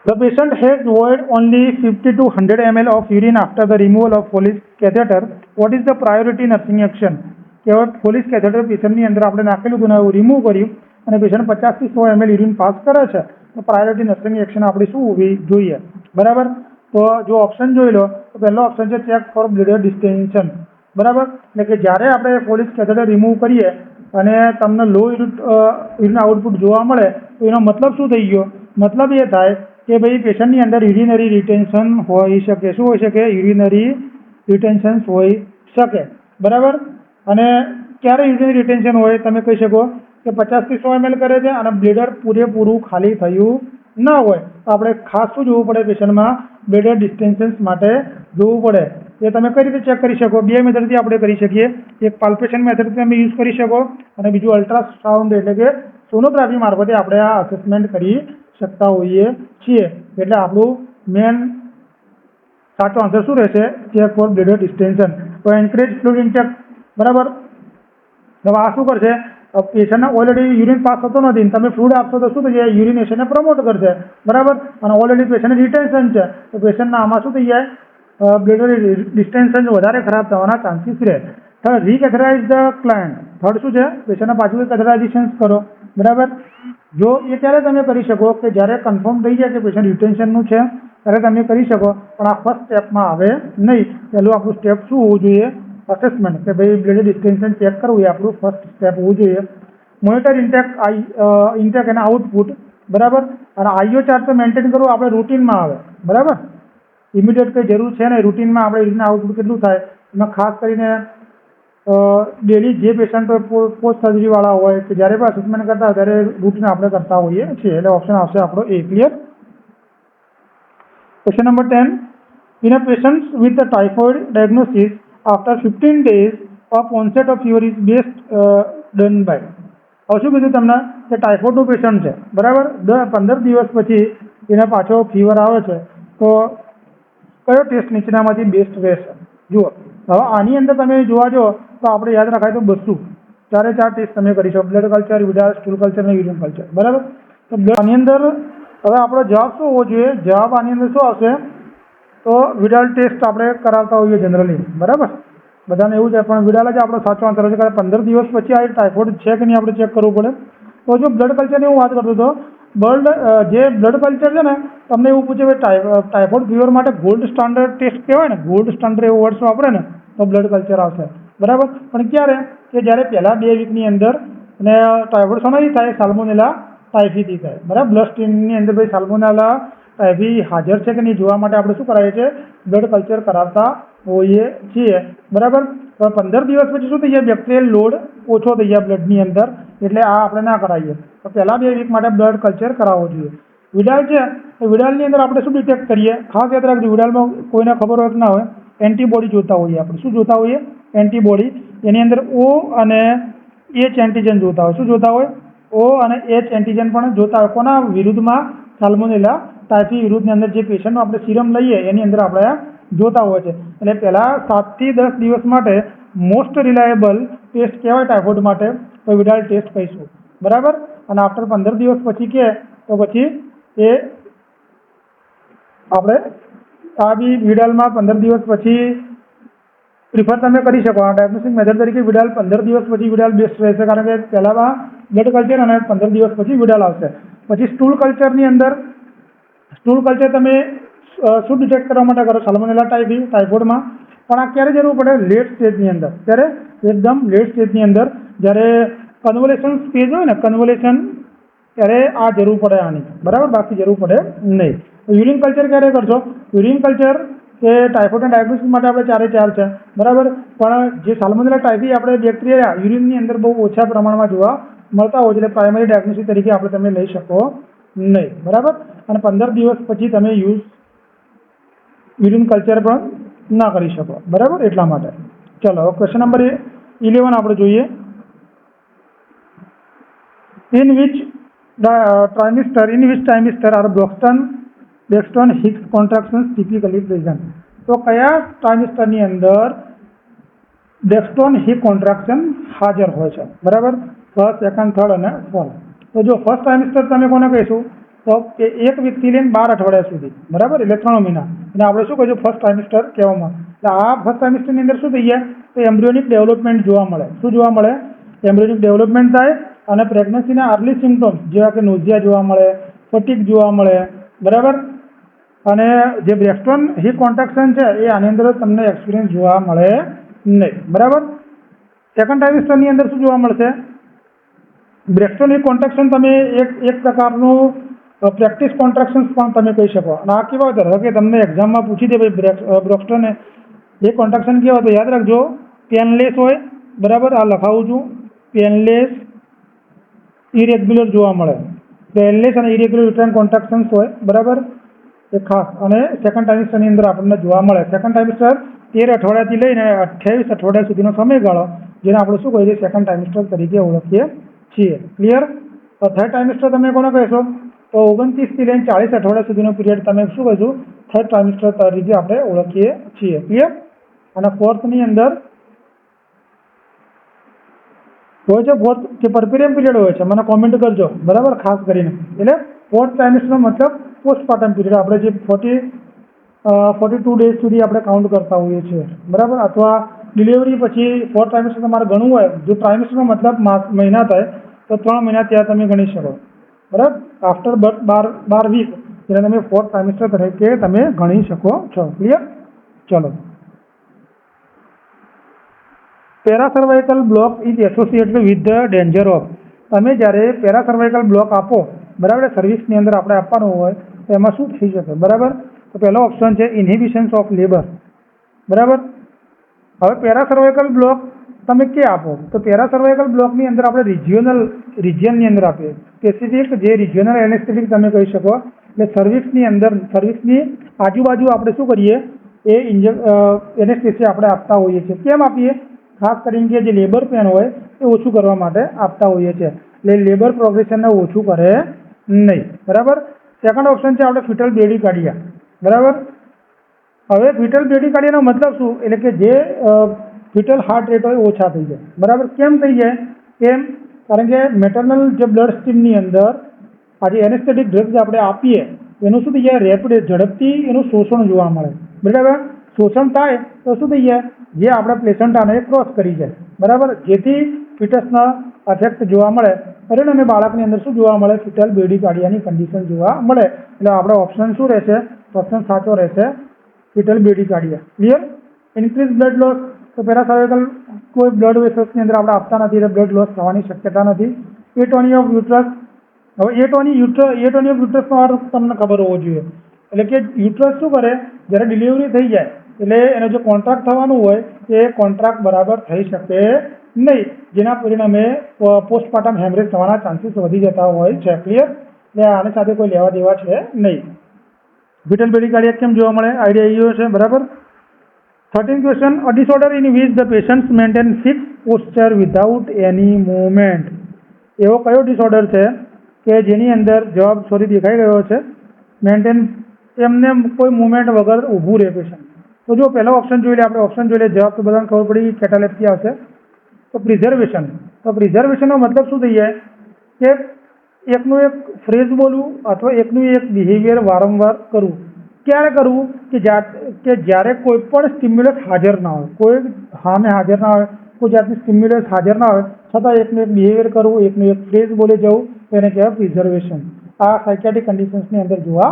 The patient has void only 50 to 100 ml of urine after the removal of Foley's catheter. What is the priority nursing action? કેવળ Foley's catheter પેશન્ટની અંદર આપણે નાખેલું હતું ને એવું રિમૂવ કર્યું અને પેશન્ટ 50 થી 100 ml યુરિન પાસ કરે છે તો પ્રાયોરિટી નર્સિંગ એક્શન આપણી શું હોવી જોઈએ, બરાબર. તો જો ઓપ્શન જોઈ લો તો પહેલો ઓપ્શન છે ચેક ફોર બ્લીડર ડિસ્ટેન્શન, બરાબર. એટલે કે જ્યારે આપણે Foley's catheter રિમૂવ કરીએ અને તમને લો યુરિન આઉટપુટ જોવા મળે તો એનો મતલબ શું થઈ ગયો? મતલબ એ થાય કે ભાઈ પેશન્ટની અંદર યુરિનરી રિટેન્શન હોઈ શકે. શું હોઈ શકે? યુરિનરી રિટેન્શન હોઈ શકે, બરાબર. અને ક્યારે યુરિનરી રિટેન્શન હોય તમે કહી શકો કે 50 થી 100 ml કરે છે અને બ્લેડર પૂરેપૂરું ખાલી થયું ના હોય તો આપણે ખાસ શું જોવું પડે? પેશન્ટમાં બ્લેડર ડિસ્ટેન્શન માટે જોવું પડે. એ તમે કઈ રીતે ચેક કરી શકો? બે મેથડથી આપણે કરી શકીએ. એક પાલ્પેશન મેથડ તમે યુઝ કરી શકો અને બીજું અલ્ટ્રાસાઉન્ડ એટલે કે સોનોગ્રાફી મારફતે આપણે આ અસેસમેન્ટ કરી શકતા હોઈએ છીએ. એટલે આપણું મેન સાચો આન્સર શું રહેશે? Check for bladder distension. તો એન્કરેજ ફ્લુઇડ ઇન્ટેક, બરાબર. હવે આ શું કરશે? પેશન્ટને ઓલરેડી યુરિન પાસ થતો નથી, તમે ફ્લુઇડ આપશો તો શું થઈ જાય? યુરિનેશનને પ્રમોટ કરશે, બરાબર. અને ઓલરેડી પેશન્ટ રિટેન્શન છે તો પેશન્ટના આમાં શું થઈ જાય? બ્લેડર ડિસ્ટેન્શન વધારે ખરાબ થવાના ચાન્સીસ રહે. Third, recatheterize the client. Third શું છે? પેશન્ટના પાછું કેથેટરાઇઝેશન કરો, બરાબર. જો એ ત્યારે તમે કરી શકો કે જ્યારે કન્ફર્મ થઈ જાય કે પેશન્ટ રિટેન્શનનું છે ત્યારે તમે કરી શકો, પણ આ ફર્સ્ટ સ્ટેપમાં આવે નહીં. પહેલું આપણું સ્ટેપ શું હોવું જોઈએ? અસેસમેન્ટ, કે ભાઈ બ્લેડર ડિસ્ટેન્શન ચેક કરવું એ આપણું ફર્સ્ટ સ્ટેપ હોવું જોઈએ. મોનિટર ઇન્ટેક અને આઉટપુટ, બરાબર. અને આઈઓ ચાર્ટ તો મેન્ટેન કરવું આપણે રૂટીનમાં આવે, બરાબર. ઇમિડિયેટ કંઈ જરૂર છે ને, રૂટીનમાં આપણે રીતના આઉટપુટ કેટલું થાય એમાં ખાસ કરીને ડેલી જે પેશન્ટ પોસ્ટ સર્જરીવાળા હોય કે જ્યારે પણ અસેસમેન્ટ કરતા હોય ત્યારે રૂટીન આપણે કરતા હોઈએ છીએ. એટલે ઓપ્શન આવશે આપણો A. Clear? Question number 10. In a patient with the typhoid diagnosis after 15 days of onset of fever is best done by. હવે શું કીધું તમને કે ટાઇફોઇડનું પેશન્ટ છે, બરાબર. 15 દિવસ પછી એને પાછો ફીવર આવે છે તો કયો ટેસ્ટ નીચેનામાંથી બેસ્ટ રહેશે? જુઓ, હવે આની અંદર તમે જોવા જો તો આપણે યાદ રખાય તો 200 4 ટેસ્ટ તમે કરી શકો: blood culture, Widal, stool culture અને યુરિન કલ્ચર, બરાબર. તો આની અંદર હવે આપણો જવાબ શું હોવો જોઈએ? જવાબ આની અંદર શું આવશે? તો વિડાલ ટેસ્ટ આપણે કરાવતા હોઈએ જનરલી, બરાબર. બધાને એવું છે, પણ વિડાલ જ આપણો સાચો આન્સર છે. કારણ 15 દિવસ પછી આ ટાઇફોઇડ છે કે નહીં આપણે ચેક કરવું પડે. તો જો બ્લડ કલ્ચરની હું વાત કરતો હતો, જે બ્લડ કલ્ચર છે ને, તમને એવું પૂછે ટાઇફોઇડ ફીવર માટે ગોલ્ડ સ્ટાન્ડર્ડ ટેસ્ટ કહેવાય ને, ગોલ્ડ સ્ટાન્ડર્ડ એવો વર્ડ વાપરે ને તો બ્લડ કલ્ચર આવશે, બરાબર. પણ ક્યારે? કે જ્યારે પહેલા 2 વીકની અંદર અને ટાઇફોઇડ શેનાથી થાય? સાલ્મોનેલા ટાઇફીથી થાય, બરાબર. બ્લડ સ્ટેનની અંદર ભાઈ સાલ્મોનેલા ટાઇફી હાજર છે કે નહીં જોવા માટે આપણે શું કરાવીએ છીએ? બ્લડ કલ્ચર કરાવતા હોઈએ છીએ, બરાબર. 15 દિવસ પછી શું થઈ જાય? બેક્ટેરિયલ લોડ ઓછો થઈ જાય બ્લડની અંદર, એટલે આ આપણે ના કરાવીએ. તો પહેલા 2 વીક માટે બ્લડ કલ્ચર કરાવવો જોઈએ. વિડાલ છે તો વિડાલની અંદર આપણે શું ડિટેક્ટ કરીએ? ખાસ યાદ રાખજો, વિડાલમાં કોઈને ખબર હોય કે ના હોય, એન્ટીબોડી જોતા હોઈએ આપણે. શું જોતા હોઈએ? એન્ટીબોડી. એની અંદર O અને H એન્ટીજન જોતા હોય. શું જોતા હોય? O અને H એન્ટીજન પણ જોતા હોય. કોના વિરુદ્ધમાં? સાલ્મોનેલા ટાઇફી વિરુદ્ધની અંદર જે પેશન્ટનો આપણે સિરમ લઈએ એની અંદર આપણે જોતા હોય છે. એટલે પહેલાં 7 થી 10 દિવસ માટે મોસ્ટ રિલાયેબલ ટેસ્ટ કહેવાય ટાઇફોઇડ માટે તો વિડાલ ટેસ્ટ કહીશું, બરાબર. અને આફ્ટર 15 દિવસ પછી કે તો પછી એ આપણે આ બી વિડાલમાં 15 દિવસ પછી પ્રિફર તમે કરી શકો. આ ડાયગ્નોસ્ટિક મેથડ તરીકે વિડાલ 15 દિવસ પછી વિડાલ બેસ્ટ રહેશે, કારણ કે પહેલામાં બ્લડ કલ્ચર અને 15 દિવસ પછી વિડાલ આવશે. પછી સ્ટૂલ કલ્ચરની અંદર સ્ટૂલ કલ્ચર તમે શું ડિટેક્ટ કરવા માટે કરો? Salmonella typhi ટાઇફોઇડમાં. પણ આ ક્યારે જરૂર પડે? લેટ સ્ટેજની અંદર. ત્યારે એકદમ લેટ સ્ટેજની અંદર જ્યારે કન્વોલેશન સ્ટેજ હોય ને, કન્વોલેશન, ત્યારે આ જરૂર પડે આની, બરાબર. બાકી જરૂર પડે નહીં. યુરિન કલ્ચર ક્યારે કરશો? યુરિન કલ્ચર કે ટાઇફોઇડના ડાયગ્નોસિસ માટે આપણે 4 છે, બરાબર. પણ જે સાલ્મોનેલા ટાઇફી આપણે બેક્ટેરિયા યુરિનની અંદર બહુ ઓછા પ્રમાણમાં જોવા મળતા હોય છે, એટલે પ્રાઇમરી ડાયગ્નોસિસ તરીકે આપણે તમે લઈ શકો નહીં, બરાબર. અને 15 દિવસ પછી તમે યુરિન કલ્ચર પણ ના કરી શકો, બરાબર. એટલા માટે ચલો ક્વેશ્ચન નંબર 11 આપણે જોઈએ. In which trimester are Braxton Hicks contractions typically present. તો કયા ટ્રાઇમિસ્ટરની અંદર બ્રેક્સટન હિક કોન્ટ્રાક્શન હાજર હોય છે, બરાબર. ફર્સ્ટ, સેકન્ડ, થર્ડ અને ફોર્થ. તો જો ફર્સ્ટ ટ્રાઇમિસ્ટર તમે કોને કહીશું, તો કે 1 વીકથી લઈને 12 અઠવાડિયા સુધી, બરાબર, એટલે 3 મહિના. અને આપણે શું કહીશું, ફર્સ્ટ ટ્રાઇમિસ્ટર કહેવામાં. એટલે આ ફર્સ્ટ ટ્રાઇમિસ્ટરની અંદર શું થઈ જાય, તો એમ્બ્રિયોનિક ડેવલપમેન્ટ જોવા મળે. શું જોવા મળે? એમ્બ્રિયોનિક ડેવલપમેન્ટ થાય અને પ્રેગ્નન્સીના અર્લી સિમ્પટમ્સ જેવા કે નોઝિયા જોવા મળે, ફટીગ જોવા મળે, બરાબર. અને જે બ્રેક્સટન હિક કોન્ટ્રાક્શન છે એ આની અંદર તમને એક્સપિરિયન્સ જોવા મળે નહીં, બરાબર. સેકન્ડ ટ્રાઇમિસ્ટરની અંદર શું જોવા મળશે? બ્રેક્સટન હિક કોન્ટ્રાક્શન તમે એક પ્રકારનું પ્રેક્ટિસ કોન્ટ્રાક્શન પણ તમે કહી શકો. અને આ કેવા હોય કે તમને એક્ઝામમાં પૂછી દે ભાઈ બ્રેક્સટન એ કોન્ટ્રાક્શન કેવા, તો યાદ રાખજો પેનલેસ હોય, બરાબર. આ લખાવું છું, પેનલેસ ઇરેગ્યુલર જોવા મળે. પેનલેસ અને ઇરેગ્યુલર યુટ્રાઇન કોન્ટ્રાક્શન્સ હોય, બરાબર, એ ખાસ. અને સેકન્ડ ટ્રાઇમિસ્ટરની અંદર આપણને જોવા મળે. સેકન્ડ ટ્રાઇમિસ્ટર 13 અઠવાડિયાથી લઈને 28 અઠવાડિયા સુધીનો સમયગાળો, જેને આપણે શું કહીએ છીએ, સેકન્ડ ટ્રાઇમિસ્ટર તરીકે ઓળખીએ છીએ. ક્લિયર? તો થર્ડ ટ્રાઇમિસ્ટર તમે કોને કહેશો, તો 29 થી લઈને 40 અઠવાડિયા સુધીનો પીરિયડ તમે શું કહીશું, થર્ડ ટ્રાઇમિસ્ટર તરીકે આપણે ઓળખીએ છીએ. ક્લિયર? અને ફોર્થની અંદર હોય છે ફોર્થ જે પરપેરિયમ પીરિયડ હોય છે, મને કોમેન્ટ કરજો, બરાબર, ખાસ કરીને. એટલે ફોર્થ ટ્રાઇમિસ્ટરનો મતલબ પોસ્ટપાર્ટમ પીરિયડ, આપણે જે 42 ડેઝ સુધી આપણે કાઉન્ટ કરતા હોઈએ છીએ, બરાબર. અથવા ડિલિવરી પછી ફોર્થ ટ્રાઇમિસ્ટર તમારે ગણવું હોય, જો ટ્રાઇમિસ્ટરનો મતલબ મહિના થાય તો 3 મહિના ત્યાં તમે ગણી શકો, બરાબર. આફ્ટર 12 વીક એટલે તમે ફોર્થ ટ્રાઇમિસ્ટર તરીકે તમે ગણી શકો છો. ક્લિયર? ચલો. Paracervical block is associated with the danger of. તમે જ્યારે પેરાસર્વાઇકલ બ્લોક આપો, બરાબર, સર્વિસની અંદર આપણે આપવાનું હોય તો એમાં શું થઈ શકે, બરાબર. તો પહેલો ઓપ્શન છે ઇન્હિબિશન્સ ઓફ લેબર, બરાબર. હવે પેરાસર્વાઇકલ બ્લોક તમે ક્યાં આપો, તો પેરાસર્વાઇકલ બ્લોકની અંદર આપણે રિજિયનની અંદર આપીએ. સ્પેસિફિક જે રિજિયોનલ એનેસ્થેટિક તમે કહી શકો. એટલે સર્વિસની આજુબાજુ આપણે શું કરીએ, એ એનેસ્થેસિયા આપણે આપતા હોઈએ છીએ. કેમ આપીએ? ખાસ કરીને જે લેબર પેન હોય એ ઓછું કરવા માટે આપતા હોઈએ છીએ. એટલે લેબર પ્રોગ્રેશનને ઓછું કરે નહીં, બરાબર. સેકન્ડ ઓપ્શન છે આપણે ફિટલ બ્રેડીકાર્ડિયા, બરાબર. હવે ફિટલ બ્રેડીકાર્ડિયાનો મતલબ શું, એટલે કે જે ફિટલ હાર્ટ રેટ હોય ઓછા થઈ જાય, બરાબર. કેમ થઈ જાય? કેમ? કારણ કે મેટર્નલ જે બ્લડ સ્ટ્રીમની અંદર આજે એનેસ્થેટિક ડ્રગ્સ આપણે આપીએ એનું શું થઈ જાય, રેપિડ ઝડપથી એનું શોષણ જોવા મળે, બરાબર. શોષણ થાય તો શું થઈ જાય, જે આપણે પ્લેસેન્ટાને ક્રોસ કરી જાય, બરાબર, જેથી ફિટસના અફેક્ટ જોવા મળે. પરિણામે બાળકની અંદર શું જોવા મળે, ફિટલ બ્રેડીકાર્ડિયાની કન્ડિશન જોવા મળે. એટલે આપણો ઓપ્શન શું રહેશે, ઓપ્શન સાચો રહેશે, fetal bradycardia. Clear? Increase blood loss, તો પેરાસર્વાઇકલ કોઈ બ્લડ વેસલ્સની અંદર આપણે આપતા નથી એટલે બ્લડ લોસ થવાની શક્યતા નથી. એટોની ઓફ યુટ્રસ. હવે એટોની ઓફ યુટ્રસનો અર્થ તમને ખબર હોવો જોઈએ. એટલે કે યુટ્રસ શું કરે, જ્યારે ડિલિવરી થઈ જાય એટલે એનો જે કોન્ટ્રાક્ટ થવાનું હોય એ કોન્ટ્રાક્ટ બરાબર થઈ શકે નહીં, જેના પરિણામે પોસ્ટપાર્ટમ હેમરેજ થવાના ચાન્સીસ વધી જતા હોય છે. ક્લિયર? એટલે આની સાથે કોઈ લેવા દેવા છે નહીં. ફિટલ બ્રેડીકાર્ડિયા કેમ જોવા મળે, આઈડિયા આવ્યો છે, બરાબર. 13th question, a disorder in which the patients maintain fixed posture without any movement. એવો કયો ડિસઓર્ડર છે કે જેની અંદર જવાબ દેખાઈ ગયો છે, મેન્ટેન એમને કોઈ મુવમેન્ટ વગર ઊભું રહે પેશન્ટ. તો જો પહેલો ઓપ્શન જોઈ લે, આપણે ઓપ્શન જોઈ લે, જવાબ તો બધાને ખબર પડી, કેટાલેપ્સી આવશે. તો પ્રિઝર્વેશન. તો પ્રિઝર્વેશનનો મતલબ શું થઈ જાય કે એકનું એક ફ્રેઝ બોલવું અથવા એકનું એક બિહેવિયર વારંવાર કરવું. ક્યારે કરવું કે જ્યારે કોઈ પણ સ્ટિમ્યુલસ હાજર ના હોય, કોઈ સામે હાજર ના હોય, કોઈ જાતની સ્ટિમ્યુલસ હાજર ના હોય છતાં એકનું એક બિહેવિયર કરવું, એકનું એક ફ્રેઝ બોલે જવું, એને કહેવાય પ્રિઝર્વેશન. આ સાયકિયાટ્રિક કન્ડિશન્સની અંદર જોવા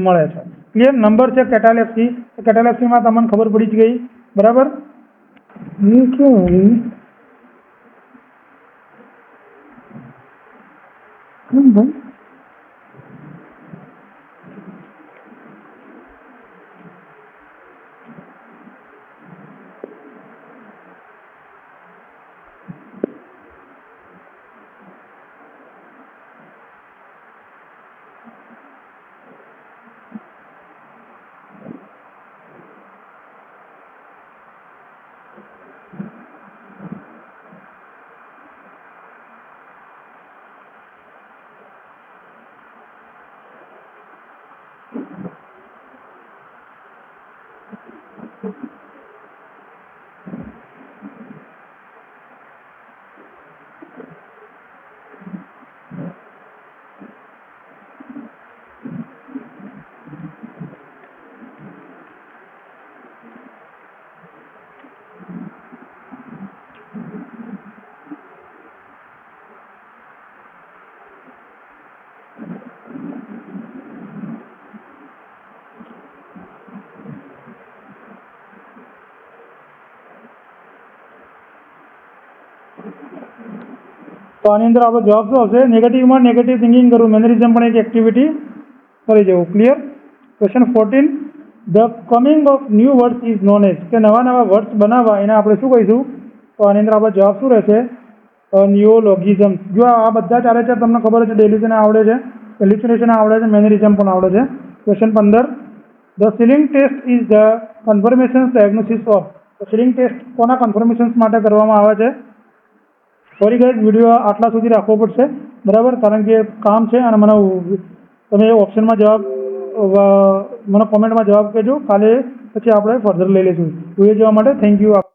મળે છે. ક્લિયર? નંબર છે કેટાલેપ્સી. કેટાલેપ્સીમાં તમને ખબર પડી જ ગઈ, બરાબર. તો આની અંદર આપણો જવાબ શું આવશે? નેગેટિવમાં નેગેટિવ થિંકિંગ કરવું, મેનરિઝમ પણ એક એક્ટિવિટી કરી જવું. Clear? Question 14, the coming of new words is known as, કે નવા નવા વર્ડ્સ બનાવવા એને આપણે શું કહીશું? તો આની અંદર આપણો જવાબ શું રહેશે? નિયોલોગિઝમ. જો આ બધા ચાલે છે તમને ખબર છે, ડેલ્યુઝન આવડે છે, એલ્યુસિનેશન આવડે છે, મેનરિઝમ પણ આવડે છે. Question 15, the Schilling test is the confirmation diagnosis of. તો સિલિંગ ટેસ્ટ કોના કન્ફર્મેશન માટે કરવામાં આવે છે? સોરી ગાઈઝ, વિડીયો આટલા સુધી રાખવો પડશે, બરાબર, કારણ કે કામ છે અને મને તમે ઓપ્શનમાં જવાબ મને કોમેન્ટમાં જવાબ કહેજો. કાલે પછી આપણે ફર્ધર લઈ લઈશું. વિડીયો જોવા માટે થેન્ક યુ.